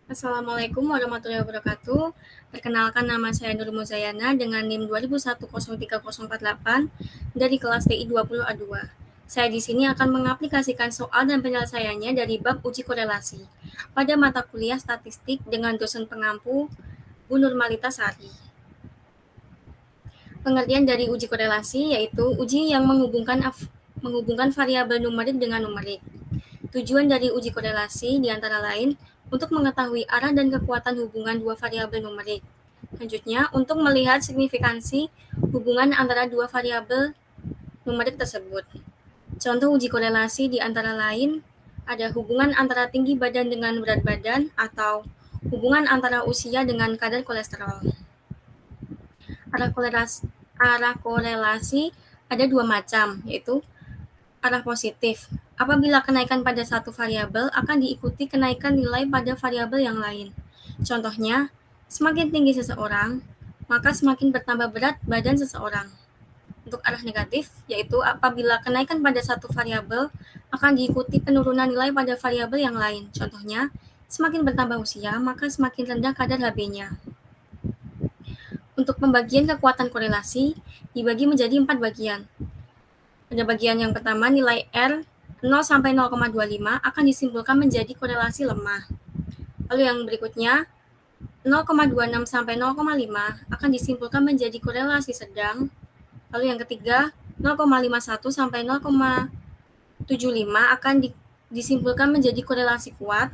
Assalamualaikum warahmatullahi wabarakatuh. Perkenalkan, nama saya Nur Muzayana dengan NIM 20103048 dari kelas TI 20A2. Saya di sini akan mengaplikasikan soal dan penyelesaiannya dari bab uji korelasi pada mata kuliah statistik dengan dosen pengampu Bu Nurmalita Sari. Pengertian dari uji korelasi yaitu uji yang menghubungkan variabel numerik dengan numerik. Tujuan dari uji korelasi diantara lain untuk mengetahui arah dan kekuatan hubungan dua variabel numerik. Selanjutnya, untuk melihat signifikansi hubungan antara dua variabel numerik tersebut. Contoh uji korelasi diantara lain ada hubungan antara tinggi badan dengan berat badan atau hubungan antara usia dengan kadar kolesterol. Arah korelasi ada dua macam, yaitu arah positif. Apabila kenaikan pada satu variabel akan diikuti kenaikan nilai pada variabel yang lain. Contohnya, semakin tinggi seseorang, maka semakin bertambah berat badan seseorang. Untuk arah negatif, yaitu apabila kenaikan pada satu variabel akan diikuti penurunan nilai pada variabel yang lain. Contohnya, semakin bertambah usia, maka semakin rendah kadar Hb-nya. Untuk pembagian kekuatan korelasi, dibagi menjadi 4 bagian. Pada bagian yang pertama, nilai R 0 sampai 0,25 akan disimpulkan menjadi korelasi lemah. Lalu yang berikutnya, 0,26 sampai 0,5 akan disimpulkan menjadi korelasi sedang. Lalu yang ketiga, 0,51 sampai 0,75 akan disimpulkan menjadi korelasi kuat.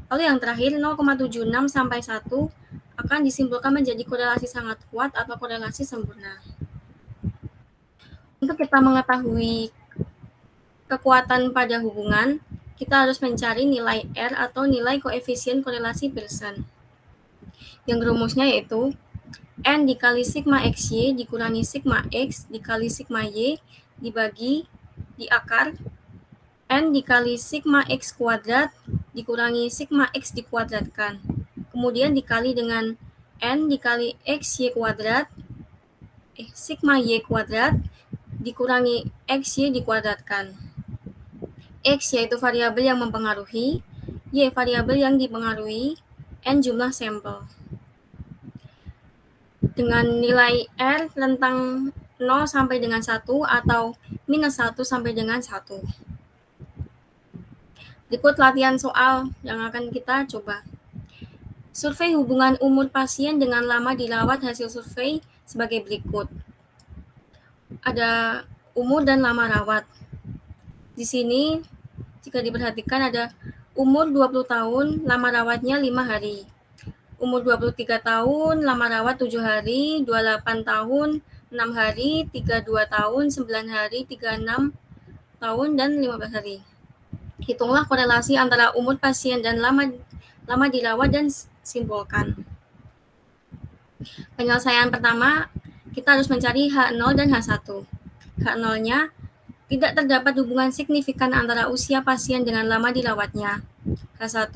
Lalu yang terakhir, 0,76 sampai 1 akan disimpulkan menjadi korelasi sangat kuat atau korelasi sempurna. Untuk kita mengetahui kekuatan pada hubungan, kita harus mencari nilai R atau nilai koefisien korelasi Pearson. Yang rumusnya yaitu N dikali sigma XY dikurangi sigma X dikali sigma Y dibagi di akar N dikali sigma X kuadrat dikurangi sigma X dikuadratkan. Kemudian dikali dengan N dikali XY kuadrat sigma Y kuadrat dikurangi XY dikuadratkan. X yaitu variabel yang mempengaruhi, Y variabel yang dipengaruhi, N jumlah sampel. Dengan nilai R rentang 0 sampai dengan 1 atau minus 1 sampai dengan 1. Berikut latihan soal yang akan kita coba. Survei hubungan umur pasien dengan lama dirawat, hasil survei sebagai berikut. Ada umur dan lama rawat. Di sini jika diperhatikan ada umur 20 tahun, lama rawatnya 5 hari. Umur 23 tahun, lama rawat 7 hari, 28 tahun, 6 hari, 32 tahun, 9 hari, 36 tahun, dan 15 hari. Hitunglah korelasi antara umur pasien dan lama dirawat dan simpulkan. Penyelesaian pertama, kita harus mencari H0 dan H1. H0-nya, tidak terdapat hubungan signifikan antara usia pasien dengan lama dirawatnya. H1,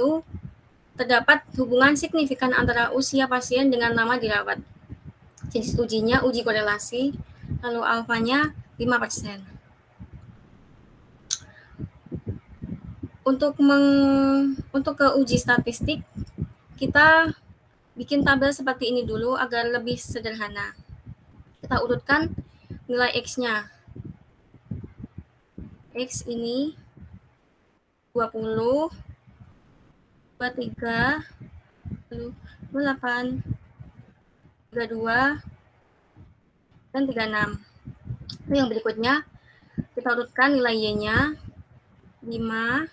terdapat hubungan signifikan antara usia pasien dengan lama dirawat. Jenis ujinya uji korelasi, lalu alfanya 5%. Untuk ke uji statistik, kita bikin tabel seperti ini dulu agar lebih sederhana. Kita urutkan nilai X-nya. X ini 20, 23, 28, 32, dan 36. Lalu yang berikutnya, kita urutkan nilai Y-nya 5,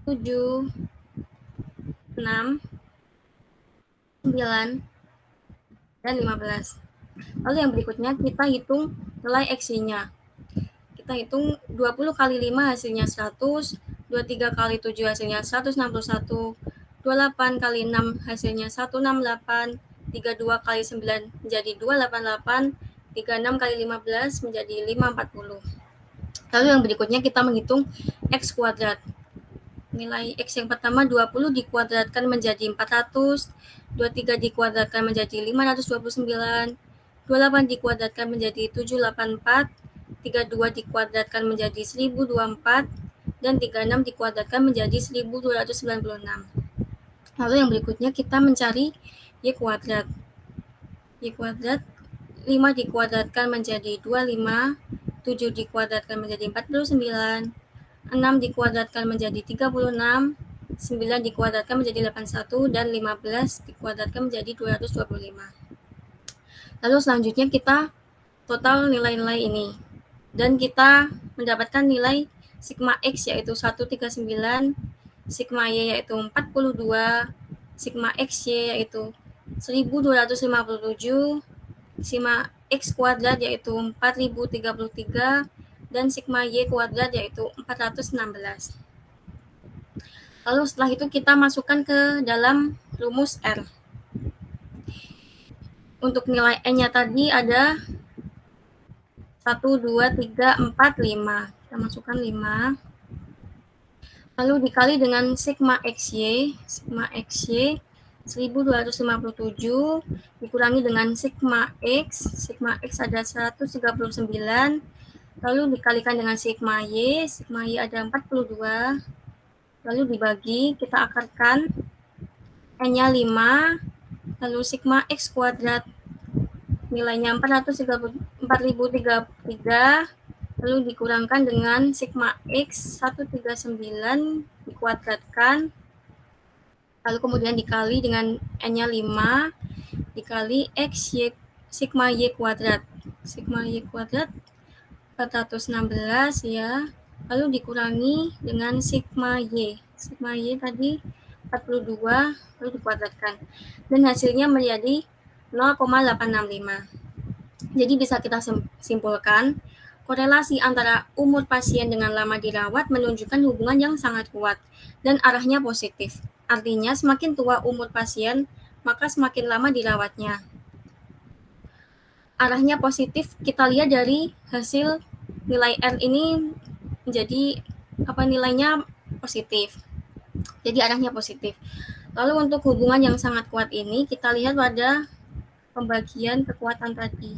7, 6, 9, dan 15. Lalu yang berikutnya kita hitung nilai XY-nya. Kita hitung 20 kali 5 hasilnya 100, 23 kali 7 hasilnya 161, 28 kali 6 hasilnya 168, 32 kali 9 menjadi 288, 36 kali 15 menjadi 540. Lalu yang berikutnya kita menghitung X kuadrat. Nilai X yang pertama 20 dikuadratkan menjadi 400, 23 dikuadratkan menjadi 529, 28 dikuadratkan menjadi 784, 32 dikuadratkan menjadi 1024, dan 36 dikuadratkan menjadi 1296. Lalu yang berikutnya kita mencari Y kuadrat. Y kuadrat 5 dikuadratkan menjadi 25, 7 dikuadratkan menjadi 49, 6 dikuadratkan menjadi 36, 9 dikuadratkan menjadi 81, dan 15 dikuadratkan menjadi 225. Lalu selanjutnya kita total nilai-nilai ini. Dan kita mendapatkan nilai sigma X yaitu 139, sigma Y yaitu 42, sigma XY yaitu 1257, sigma X kuadrat yaitu 4033, dan sigma Y kuadrat yaitu 416. Lalu setelah itu kita masukkan ke dalam rumus R. Untuk nilai N-nya tadi ada 1, 2, 3, 4, 5. Kita masukkan 5. Lalu dikali dengan sigma XY. Sigma XY 1257 dikurangi dengan sigma X. Sigma X ada 139. Lalu dikalikan dengan sigma Y. Sigma Y ada 42. Lalu dibagi, kita akarkan. N-nya 5. Lalu sigma X kuadrat nilainya 4033, lalu dikurangkan dengan sigma X 139 dikuadratkan, lalu kemudian dikali dengan N-nya 5 dikali X Y, sigma Y kuadrat. Sigma Y kuadrat 416 ya, lalu dikurangi dengan sigma Y. Sigma Y tadi 42, lalu dikuadratkan. Dan hasilnya menjadi 0,865. Jadi bisa kita simpulkan, korelasi antara umur pasien dengan lama dirawat menunjukkan hubungan yang sangat kuat dan arahnya positif. Artinya semakin tua umur pasien, maka semakin lama dirawatnya. Arahnya positif kita lihat dari hasil nilai R ini menjadi nilainya positif. Jadi arahnya positif. Lalu untuk hubungan yang sangat kuat ini kita lihat pada pembagian kekuatan tadi.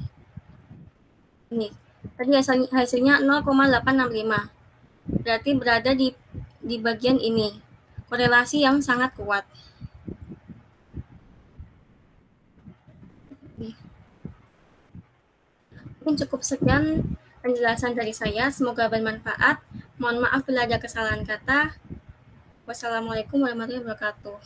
Ini tadi hasilnya 0,865. Berarti berada di bagian ini. Korelasi yang sangat kuat. Mungkin cukup sekian penjelasan dari saya. Semoga bermanfaat. Mohon maaf bila ada kesalahan kata. Wassalamualaikum warahmatullahi wabarakatuh.